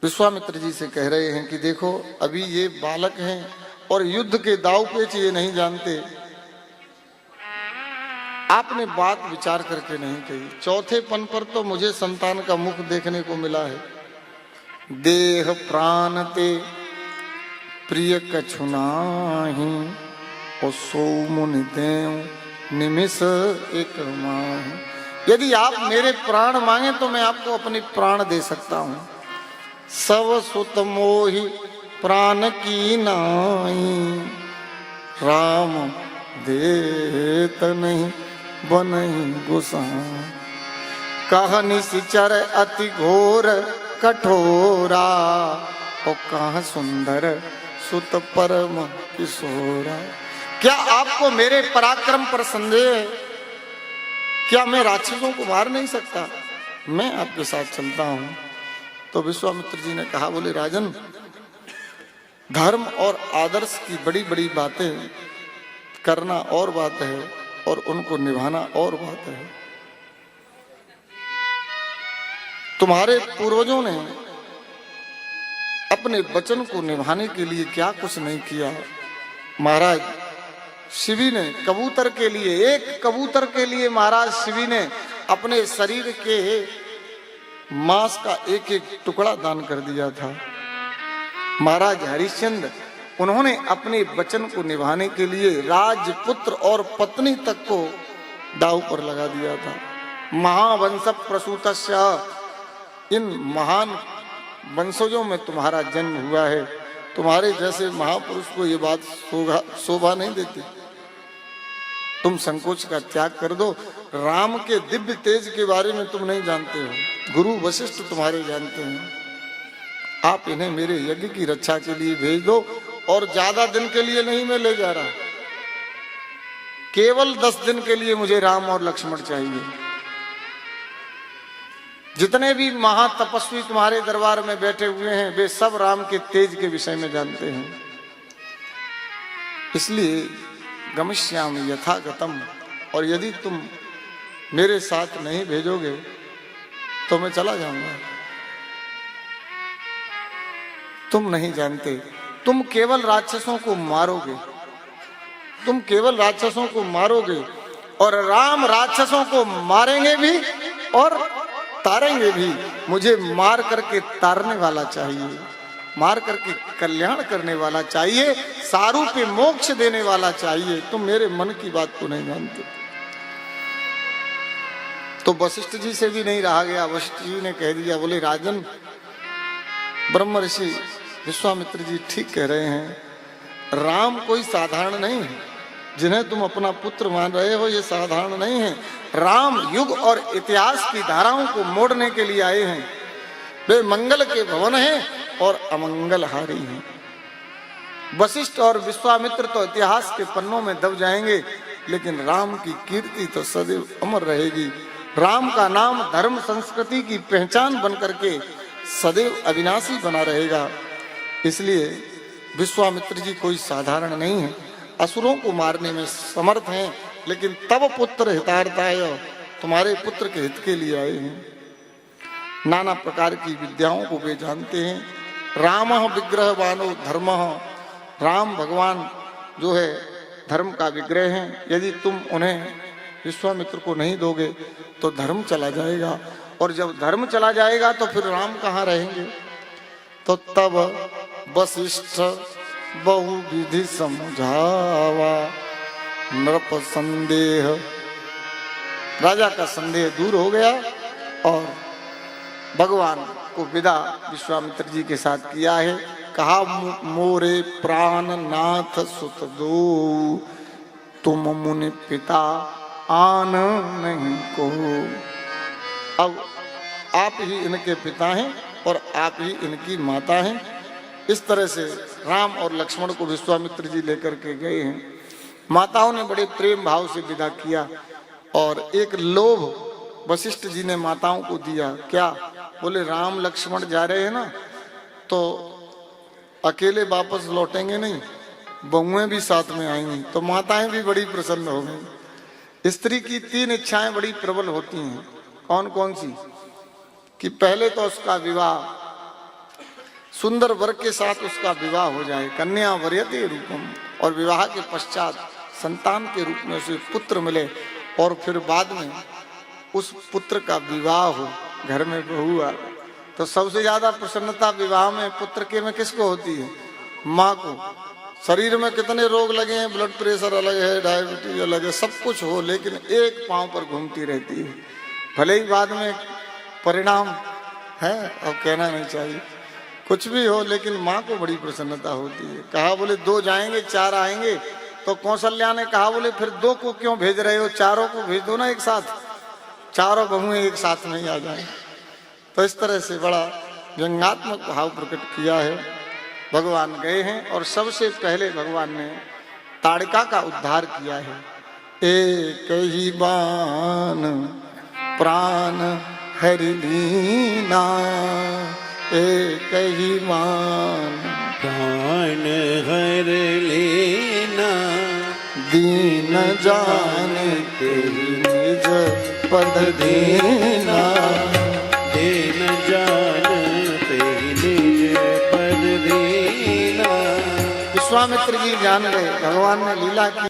विश्वामित्र जी से कह रहे हैं कि देखो अभी ये बालक हैं और युद्ध के दाव पेच ये नहीं जानते। आपने बात विचार करके नहीं कही। चौथे पन पर तो मुझे संतान का मुख देखने को मिला है। देह प्राण ते प्रिय कछु नाहि और सो मुनि देव निमिष एक माहि। यदि आप मेरे प्राण मांगे तो मैं आपको अपनी प्राण दे सकता हूं। सब सुत मोहि प्राण की नाई राम देत नहीं बनहि गोसाई। कह निश्चर अति घोर कठोरा और कह सुंदर सुत परम किशोरा। क्या आपको मेरे पराक्रम पर संदेह है? क्या मैं राक्षसों को मार नहीं सकता? मैं आपके साथ चलता हूं। तो विश्वामित्र जी ने कहा, बोले राजन, धर्म और आदर्श की बड़ी बड़ी बातें करना और बात है और उनको निभाना और बात है। तुम्हारे पूर्वजों ने अपने वचन को निभाने के लिए क्या कुछ नहीं किया। महाराज शिवी ने कबूतर के लिए, एक कबूतर के लिए महाराज शिवी ने अपने शरीर के मांस का एक एक टुकड़ा दान कर दिया था। महाराज हरिश्चंद्र, उन्होंने अपने वचन को निभाने के लिए राजपुत्र और पत्नी तक को दांव पर लगा दिया था। महावंश प्रसूतस्य, इन महान वंशजों में तुम्हारा जन्म हुआ है। तुम्हारे जैसे महापुरुष को ये बात शोभा नहीं देती। तुम संकोच का त्याग कर दो। राम के दिव्य तेज के बारे में तुम नहीं जानते हो, गुरु वशिष्ठ तुम्हारे जानते हैं। आप इन्हें मेरे यज्ञ की रक्षा के लिए भेज दो। और ज्यादा दिन के लिए नहीं मैं ले जा रहा, केवल 10 दिन के लिए मुझे राम और लक्ष्मण चाहिए। जितने भी महातपस्वी तुम्हारे दरबार में बैठे हुए हैं वे सब राम के तेज के विषय में जानते हैं। इसलिए गमिष्यामि यथागतम, और यदि तुम मेरे साथ नहीं भेजोगे तो मैं चला जाऊंगा। तुम नहीं जानते, तुम केवल राक्षसों को मारोगे, तुम केवल राक्षसों को मारोगे और राम राक्षसों को मारेंगे भी और तारेंगे भी। मुझे मार करके तारने वाला चाहिए, मार करके कल्याण करने वाला चाहिए, सारू पे मोक्ष देने वाला चाहिए। तुम मेरे मन की बात को नहीं जानते। तो वशिष्ठ जी से भी नहीं रहा गया। वशिष्ठ जी ने कह दिया, बोले राजन, ब्रह्म ऋषि विश्वामित्र जी ठीक कह रहे हैं। राम कोई साधारण नहीं है। जिन्हें तुम अपना पुत्र मान रहे हो ये साधारण नहीं है। राम युग और इतिहास की धाराओं को मोड़ने के लिए आए हैं। वे मंगल के भवन हैं और अमंगलहारी हैं। वशिष्ठ और विश्वामित्र तो इतिहास के पन्नों में दब जाएंगे, लेकिन राम की कीर्ति तो सदैव अमर रहेगी। राम का नाम धर्म संस्कृति की पहचान बन करके सदैव अविनाशी बना रहेगा। इसलिए विश्वामित्र जी कोई साधारण नहीं है। असुरों को मारने में समर्थ हैं, लेकिन तब पुत्र हितार्थाय, तुम्हारे पुत्र के हित के लिए आए हैं। नाना प्रकार की विद्याओं को वे जानते हैं। राम विग्रहवानो धर्म, राम भगवान जो है धर्म का विग्रह है। यदि तुम उन्हें विश्वामित्र को नहीं दोगे तो धर्म चला जाएगा, और जब धर्म चला जाएगा तो फिर राम कहाँ रहेंगे। तो तब वशिष्ठ बहु विधि समझावा नृप संदेह, राजा का संदेह दूर हो गया और भगवान को विदा विश्वामित्र जी के साथ किया है। कहा, मोरे प्राण नाथ सुत दो, तुम मुनि पिता आन नहीं को। अब आप ही इनके पिता हैं और आप ही इनकी माता हैं। इस तरह से राम और लक्ष्मण को विश्वामित्र जी लेकर के गए हैं। माताओं ने बड़े प्रेम भाव से विदा किया और एक लोभ वशिष्ठ जी ने माताओं को दिया। क्या? बोले राम लक्ष्मण जा रहे हैं ना, तो अकेले वापस लौटेंगे नहीं, बहुएं भी साथ में आएंगी। तो माताएं भी बड़ी प्रसन्न हो गई। स्त्री की 3 इच्छाएं बड़ी प्रबल होती हैं। कौन कौन सी? कि पहले तो उसका विवाह सुंदर वर के साथ उसका विवाह हो जाए, कन्या वरयते रूपम, और विवाह के पश्चात संतान के रूप में उसे पुत्र मिले, और फिर बाद में उस पुत्र का विवाह हो, घर में बहू आ। तो सबसे ज्यादा प्रसन्नता विवाह में पुत्र के में किसको होती है? माँ को। शरीर में कितने रोग लगे हैं, ब्लड प्रेशर अलग है, डायबिटीज अलग है, सब कुछ हो, लेकिन एक पांव पर घूमती रहती है। भले ही बाद में परिणाम है, अब कहना नहीं चाहिए, कुछ भी हो, लेकिन माँ को बड़ी प्रसन्नता होती है। कहा बोले 2 जाएंगे 4 आएंगे, तो कौशल्या ने कहा बोले फिर 2 को क्यों भेज रहे हो, 4 को भेज दो ना एक साथ, 4 बहुएं एक साथ में ही आ जाए। तो इस तरह से बड़ा व्यंग्यात्मक भाव प्रकट किया है। भगवान गए हैं और सबसे पहले भगवान ने ताड़िका का उद्धार किया है। एक ही बाण प्राण हरि लीना, एक ही बाण प्राण हर लेना, दीन जान के निज पद देना, दीन जान ते निज पद देना। विश्वामित्र जी जान गए भगवान ने लीला की।